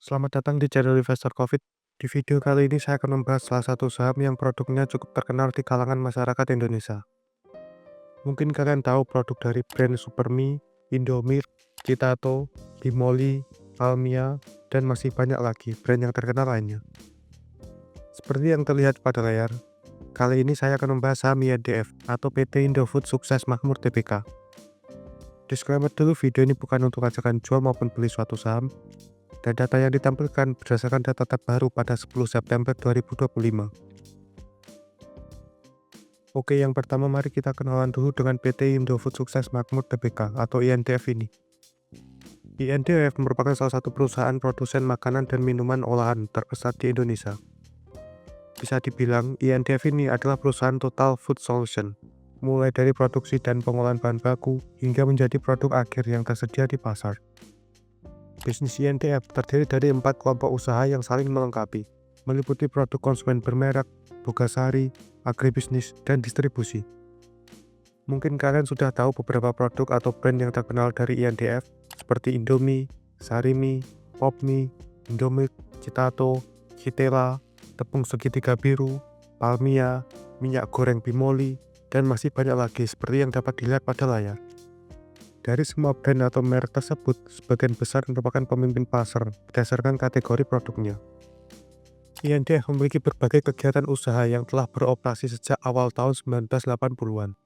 Selamat datang di channel Investor Covid. Di video kali ini saya akan membahas salah satu saham yang produknya cukup terkenal di kalangan masyarakat Indonesia. Mungkin kalian tahu produk dari brand Supermi, Indomie, Citato, Bimoli, Almia, dan masih banyak lagi brand yang terkenal lainnya. Seperti yang terlihat pada layar, kali ini saya akan membahas saham INDF atau PT Indofood Sukses Makmur Tbk. Disclaimer dulu, video ini bukan untuk ajakan jual maupun beli suatu saham, dan data yang ditampilkan berdasarkan data terbaru pada 10 September 2025. Oke, yang pertama mari kita kenalan dulu dengan PT Indofood Sukses Makmur Tbk atau INDF ini. INDF merupakan salah satu perusahaan produsen makanan dan minuman olahan terbesar di Indonesia. Bisa dibilang, INDF ini adalah perusahaan total food solution, mulai dari produksi dan pengolahan bahan baku hingga menjadi produk akhir yang tersedia di pasar. Bisnis INDF terdiri dari 4 kelompok usaha yang saling melengkapi, meliputi produk konsumen bermerek, bogasari, agribisnis, dan distribusi. Mungkin kalian sudah tahu beberapa produk atau brand yang terkenal dari INDF, seperti Indomie, Sarimi, Popmi, Indomie, Citato, Kitela, tepung segitiga biru, Palmia, minyak goreng Bimoli, dan masih banyak lagi seperti yang dapat dilihat pada layar. Dari semua brand atau merek tersebut, sebagian besar merupakan pemimpin pasar berdasarkan kategori produknya. INDF memiliki berbagai kegiatan usaha yang telah beroperasi sejak awal tahun 1980-an.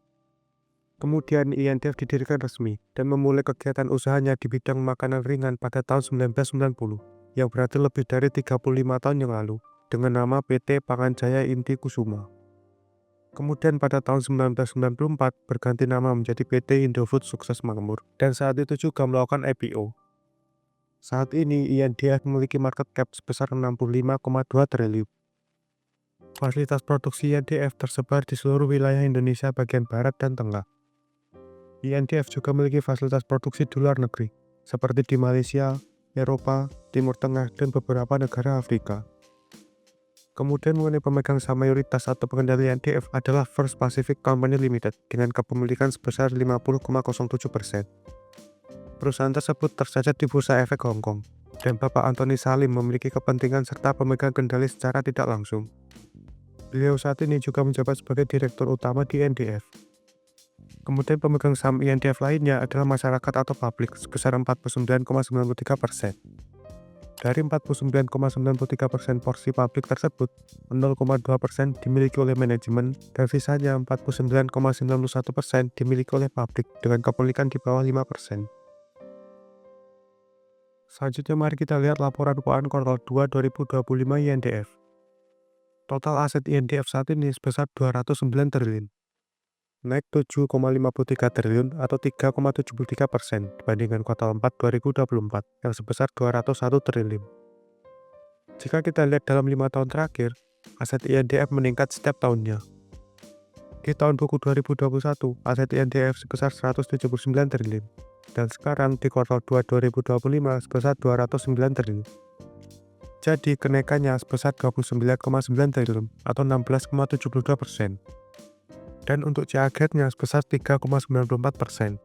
Kemudian INDF didirikan resmi dan memulai kegiatan usahanya di bidang makanan ringan pada tahun 1990, yang berarti lebih dari 35 tahun yang lalu, dengan nama PT Panganjaya Inti Kusuma. Kemudian pada tahun 1994 berganti nama menjadi PT Indofood Sukses Makmur, dan saat itu juga melakukan IPO. Saat ini INDF memiliki market cap sebesar 65,2 triliun. Fasilitas produksi INDF tersebar di seluruh wilayah Indonesia bagian barat dan tengah. INDF juga memiliki fasilitas produksi di luar negeri, seperti di Malaysia, Eropa, Timur Tengah, dan beberapa negara Afrika. Kemudian mengenai pemegang saham mayoritas atau pengendali INDF adalah First Pacific Company Limited dengan kepemilikan sebesar 50,07%. Perusahaan tersebut tercatat di Bursa Efek Hong Kong, dan Bapak Antoni Salim memiliki kepentingan serta pemegang kendali secara tidak langsung. Beliau saat ini juga menjabat sebagai Direktur Utama di INDF. Kemudian pemegang saham INDF lainnya adalah masyarakat atau publik sebesar 49,93%. Dari 49,93% porsi publik tersebut, 0,2% dimiliki oleh manajemen dan sisanya 49,91% dimiliki oleh publik dengan kepemilikan di bawah 5%. Selanjutnya mari kita lihat laporan keuangan kuartal 2 2025 INDF. Total aset INDF saat ini sebesar 209 triliun, naik 7,53 triliun atau 3,73% dibandingkan kuartal 4 2024 yang sebesar 201 triliun. Jika kita lihat dalam 5 tahun terakhir, aset INDF meningkat setiap tahunnya. Di tahun buku 2021, aset INDF sebesar 179 triliun, dan sekarang di kuartal 2 2025 sebesar 209 triliun. Jadi kenaikannya sebesar 29,9 triliun atau 16,72%. Dan untuk CAGR-nya sebesar 3,94%.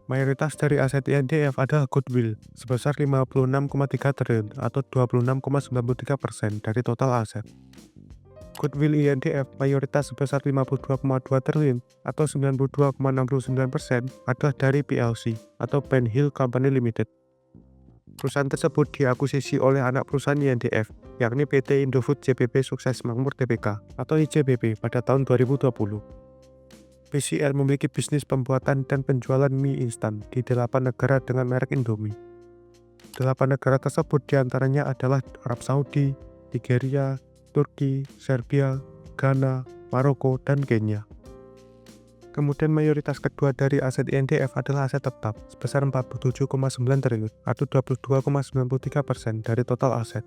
Mayoritas dari aset INDF adalah goodwill sebesar 56,3 triliun atau 26,93% dari total aset. Goodwill INDF mayoritas sebesar 52,2 triliun atau 92,69% adalah dari PLC atau Pen Hill Company Limited. Perusahaan tersebut diakuisisi oleh anak perusahaan INDF, yakni PT Indofood JBP Sukses Makmur Tbk atau IJBP pada tahun 2020. PCL memiliki bisnis pembuatan dan penjualan mie instan di 8 negara dengan merek Indomie. 8 negara tersebut diantaranya adalah Arab Saudi, Nigeria, Turki, Serbia, Ghana, Maroko, dan Kenya. Kemudian mayoritas kedua dari aset INDF adalah aset tetap sebesar 47,9 triliun atau 22,93% dari total aset.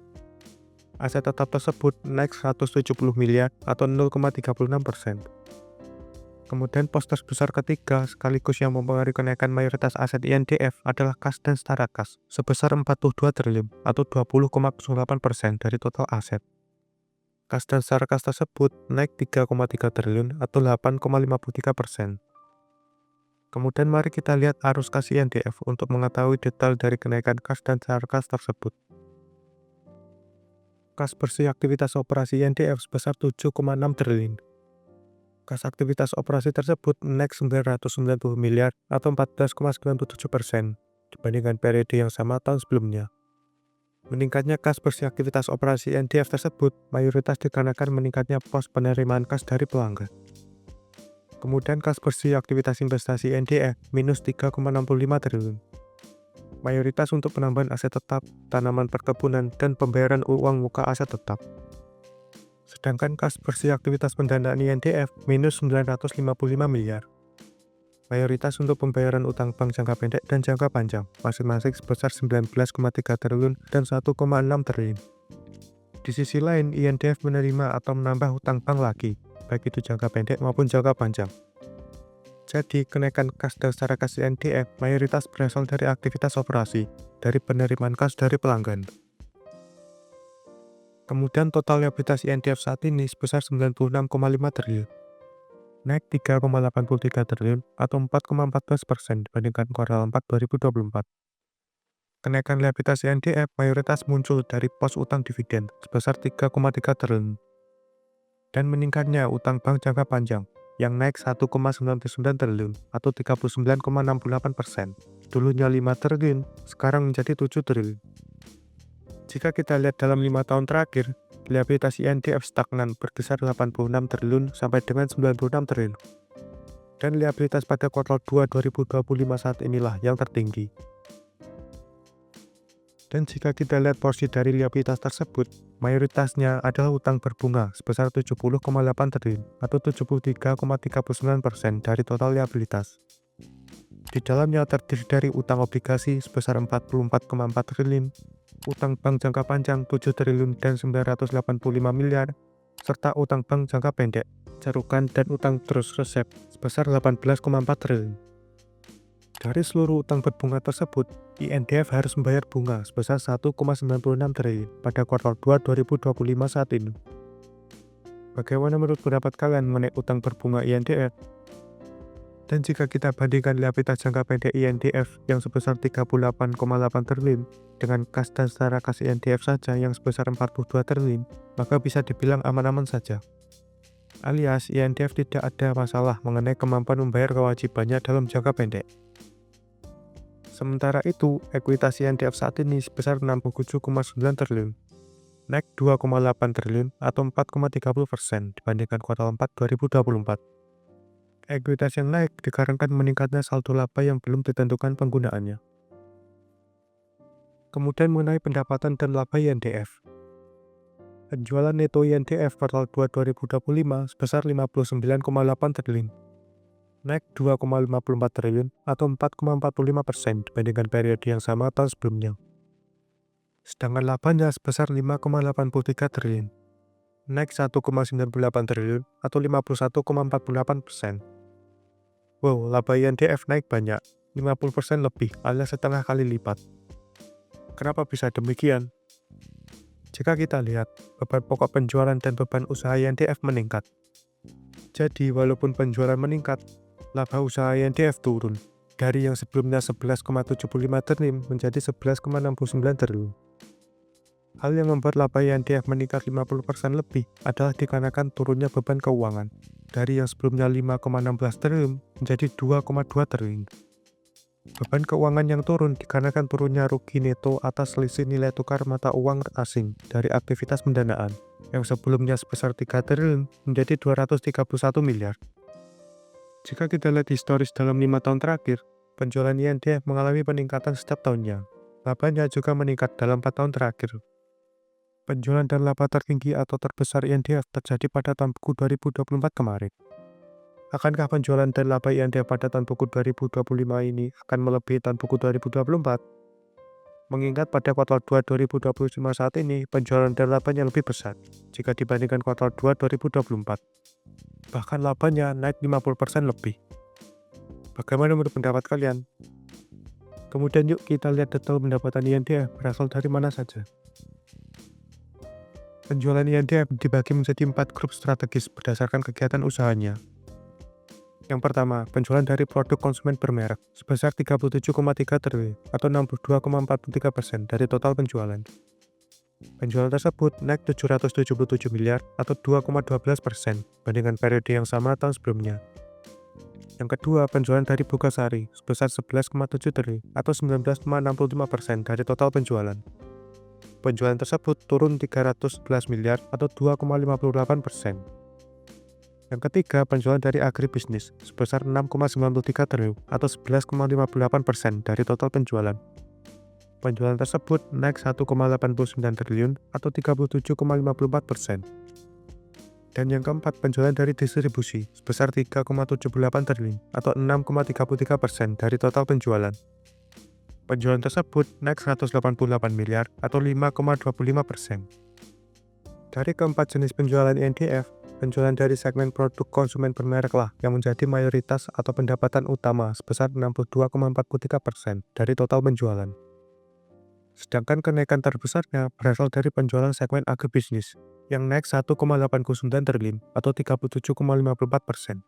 Aset tetap tersebut naik 170 miliar atau 0,36%. Kemudian pos terbesar ketiga sekaligus yang mempengaruhi kenaikan mayoritas aset INDF adalah kas dan setara kas sebesar 42 triliun atau 20,08% dari total aset. Kas dan setara kas tersebut naik 3,3 triliun atau 8,53%. Kemudian mari kita lihat arus kas INDF untuk mengetahui detail dari kenaikan kas dan setara kas tersebut. kas bersih aktivitas operasi INDF sebesar 7,6 triliun. Kas aktivitas operasi tersebut naik 990 miliar atau 14,97% dibandingkan periode yang sama tahun sebelumnya. Meningkatnya kas bersih aktivitas operasi INDF tersebut mayoritas dikarenakan meningkatnya pos penerimaan kas dari pelanggan. Kemudian kas bersih aktivitas investasi INDF minus 3,65 triliun. Mayoritas untuk penambahan aset tetap, tanaman perkebunan, dan pembayaran uang muka aset tetap. Sedangkan kas bersih aktivitas pendanaan INDF minus 955 miliar. Mayoritas untuk pembayaran utang bank jangka pendek dan jangka panjang, masing-masing sebesar 19,3 triliun dan 1,6 triliun. Di sisi lain, INDF menerima atau menambah utang bank lagi, baik itu jangka pendek maupun jangka panjang. Jadi, kenaikan kas dasar kas INDF mayoritas berasal dari aktivitas operasi, dari penerimaan kas dari pelanggan. Kemudian total liabilitas INDF saat ini sebesar 96,5 triliun, naik 3,83 triliun atau 4,14% dibandingkan kuartal 4 2024. Kenaikan liabilitas INDF mayoritas muncul dari pos utang dividen sebesar 3,3 triliun dan meningkatnya utang bank jangka panjang yang naik 1,99 triliun atau 39,68%. Dulunya 5 triliun, sekarang menjadi 7 triliun. Jika kita lihat dalam 5 tahun terakhir, liabilitas INDF stagnan berkisar 86 triliun sampai dengan 96 triliun. Dan liabilitas pada kuartal 2 2025 saat inilah yang tertinggi. Dan jika kita lihat porsi dari liabilitas tersebut, mayoritasnya adalah utang berbunga sebesar 70,8 triliun atau 73,39% dari total liabilitas. Di dalamnya terdiri dari utang obligasi sebesar 44,4 triliun, utang bank jangka panjang 7 triliun dan 985 miliar, serta utang bank jangka pendek, carukan dan utang terus resep sebesar 18,4 triliun. Dari seluruh utang berbunga tersebut, INDF harus membayar bunga sebesar 1,96 triliun pada kuartal 2 2025 saat ini. Bagaimana menurut pendapat kalian mengenai utang berbunga INDF? Dan jika kita bandingkan liabilitas jangka pendek INDF yang sebesar 38,8 triliun dengan kas dasar kas INDF saja yang sebesar 42 triliun, maka bisa dibilang aman-aman saja. Alias, INDF tidak ada masalah mengenai kemampuan membayar kewajibannya dalam jangka pendek. Sementara itu, ekuitas INDF saat ini sebesar 67,9 triliun, naik 2,8 triliun atau 4,30% dibandingkan kuartal 4 2024. Ekuitas yang naik dikarenakan meningkatnya saldo laba yang belum ditentukan penggunaannya. Kemudian mengenai pendapatan dan laba INDF. Penjualan neto INDF kuartal 2 2025 sebesar 59,8 triliun, naik 2,54 triliun atau 4,45% dibandingkan periode yang sama tahun sebelumnya. Sedangkan labanya sebesar 5,83 triliun, naik 1,98 triliun atau 51,48%. Wow, laba INDF naik banyak, 50% lebih alias setengah kali lipat. Kenapa bisa demikian? Jika kita lihat, beban pokok penjualan dan beban usaha INDF meningkat. Jadi, walaupun penjualan meningkat, laba usaha INDF turun dari yang sebelumnya 11,75 triliun menjadi 11,69 triliun. Hal yang membuat laba INDF meningkat 50% lebih adalah dikarenakan turunnya beban keuangan dari yang sebelumnya 5,16 triliun menjadi 2,2 triliun. Beban keuangan yang turun dikarenakan turunnya rugi neto atas selisih nilai tukar mata uang asing dari aktivitas pendanaan yang sebelumnya sebesar 3 triliun menjadi 231 miliar. Jika kita lihat historis dalam 5 tahun terakhir, penjualan INDF mengalami peningkatan setiap tahunnya. Labanya juga meningkat dalam 4 tahun terakhir. Penjualan dan laba tertinggi atau terbesar INDF terjadi pada tahun buku 2024 kemarin. Akankah penjualan dan laba INDF pada tahun buku 2025 ini akan melebihi tahun buku 2024? Mengingat pada kuartal 2 2025 saat ini, penjualan dan labanya lebih besar jika dibandingkan kuartal 2 2024. Bahkan labanya naik 50% lebih. Bagaimana menurut pendapat kalian? Kemudian yuk kita lihat detail pendapatan INDF berasal dari mana saja. Penjualan INDF dibagi menjadi 4 grup strategis berdasarkan kegiatan usahanya. Yang pertama, penjualan dari produk konsumen bermerek sebesar 37,3 triliun atau 62,43% dari total penjualan. Penjualan tersebut naik 777 miliar atau 2,12% bandingkan periode yang sama tahun sebelumnya. Yang kedua, penjualan dari Bukasari sebesar 11,7 triliun atau 19,65% dari total penjualan. Penjualan tersebut turun 311 miliar atau 2,58%. Yang ketiga, penjualan dari agribisnis sebesar 6,93 triliun atau 11,58% dari total penjualan. Penjualan tersebut naik 1,89 triliun atau 37,54%. Dan yang keempat, penjualan dari distribusi sebesar 3,78 triliun atau 6,33% dari total penjualan. Penjualan tersebut naik 188 miliar atau 5,25%. Dari keempat jenis penjualan INDF, penjualan dari segmen produk konsumen bermerek lah yang menjadi mayoritas atau pendapatan utama sebesar 62,43% dari total penjualan. Sedangkan kenaikan terbesarnya berasal dari penjualan segmen agribisnis yang naik 1,89 triliun atau 37,54%.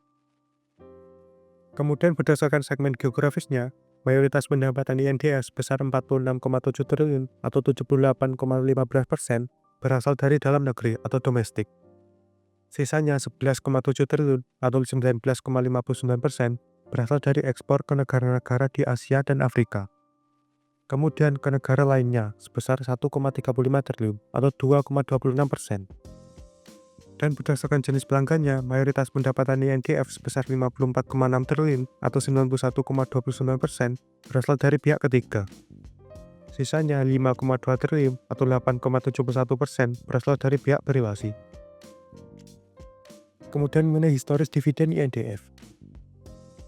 Kemudian berdasarkan segmen geografisnya, mayoritas pendapatan INDF sebesar 46,7 triliun atau 78,15% berasal dari dalam negeri atau domestik. Sisanya 11,7 triliun atau 19,59% berasal dari ekspor ke negara-negara di Asia dan Afrika. Kemudian ke negara lainnya sebesar 1,35 triliun atau 2,26%. Dan berdasarkan jenis pelanggannya, mayoritas pendapatan INDF sebesar 54,6 triliun atau 91,29% berasal dari pihak ketiga. Sisanya 5,2 triliun atau 8,71% berasal dari pihak privasi. Kemudian mengenai historis dividen INDF.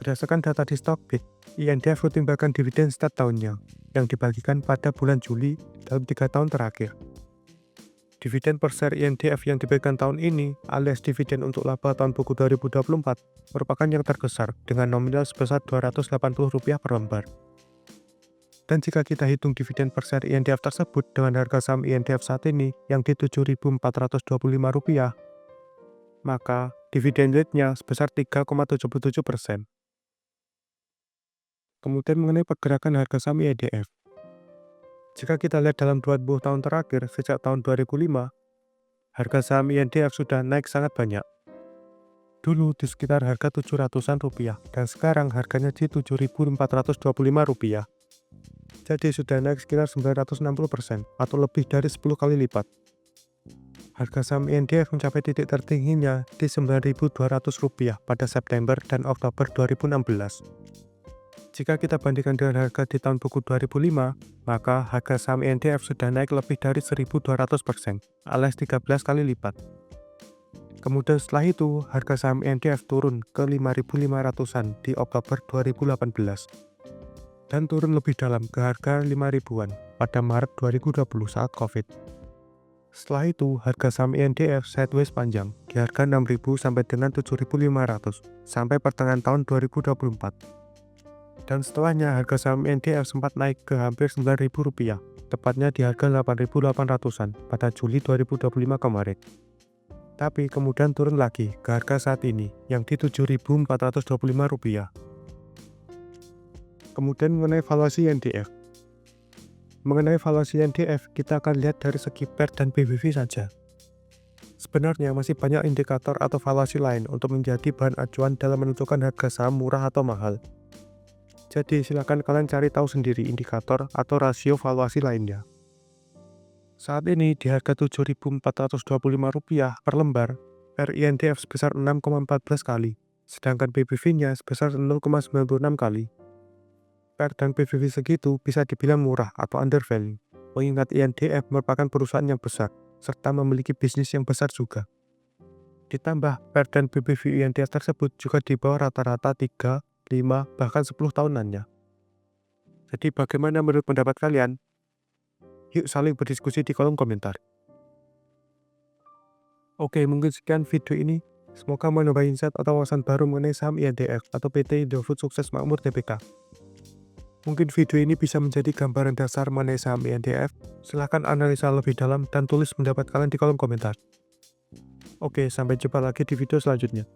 Berdasarkan data di Stockbit, INDF rutin bahkan dividen setiap tahunnya, yang dibagikan pada bulan Juli dalam 3 tahun terakhir. Dividen per share INDF yang diberikan tahun ini alias dividen untuk laba tahun buku 2024 merupakan yang terbesar dengan nominal sebesar Rp280 per lembar. Dan jika kita hitung dividen per share INDF tersebut dengan harga saham INDF saat ini yang di Rp7.425, maka dividen yield-nya sebesar 3,77%. Kemudian mengenai pergerakan harga saham INDF. Jika kita lihat dalam 20 tahun terakhir sejak tahun 2005, harga saham INDF sudah naik sangat banyak. Dulu di sekitar harga Rp700-an dan sekarang harganya di Rp7.425. Jadi sudah naik sekitar 960% atau lebih dari 10 kali lipat. Harga saham INDF mencapai titik tertingginya di Rp9.200 pada September dan Oktober 2016. Jika kita bandingkan dengan harga di tahun buku 2005, maka harga saham INDF sudah naik lebih dari 1.200% alias 13 kali lipat. Kemudian setelah itu, harga saham INDF turun ke 5.500-an di Oktober 2018 dan turun lebih dalam ke harga 5.000-an pada Maret 2020 saat COVID. Setelah itu, harga saham INDF sideways panjang di harga 6.000 sampai dengan 7.500 sampai pertengahan tahun 2024. Dan setelahnya harga saham INDF sempat naik ke hampir Rp9.000, tepatnya di harga 8.800-an pada Juli 2025 kemarin. Tapi kemudian turun lagi ke harga saat ini yang di Rp7.425. Kemudian mengenai valuasi INDF. Mengenai valuasi INDF, kita akan lihat dari segi PER dan PBV saja. Sebenarnya masih banyak indikator atau valuasi lain untuk menjadi bahan acuan dalam menentukan harga saham murah atau mahal. Jadi silakan kalian cari tahu sendiri indikator atau rasio valuasi lainnya. Saat ini di harga Rp7.425 per lembar, PER INDF sebesar 6,14 kali, sedangkan PBV-nya sebesar 0,96 kali. PER dan PBV segitu bisa dibilang murah atau undervalue, mengingat INDF merupakan perusahaan yang besar, serta memiliki bisnis yang besar juga. Ditambah, PER dan PBV INDF tersebut juga di bawah rata-rata 3, 5, bahkan 10 tahunannya. Jadi bagaimana menurut pendapat kalian? Yuk saling berdiskusi di kolom komentar. Oke, mungkin sekian video ini. Semoga menambah insight atau wawasan baru mengenai saham INDF atau PT Indofood Sukses Makmur Tbk. Mungkin video ini bisa menjadi gambaran dasar mengenai saham INDF. Silahkan analisa lebih dalam dan tulis pendapat kalian di kolom komentar. Oke, sampai jumpa lagi di video selanjutnya.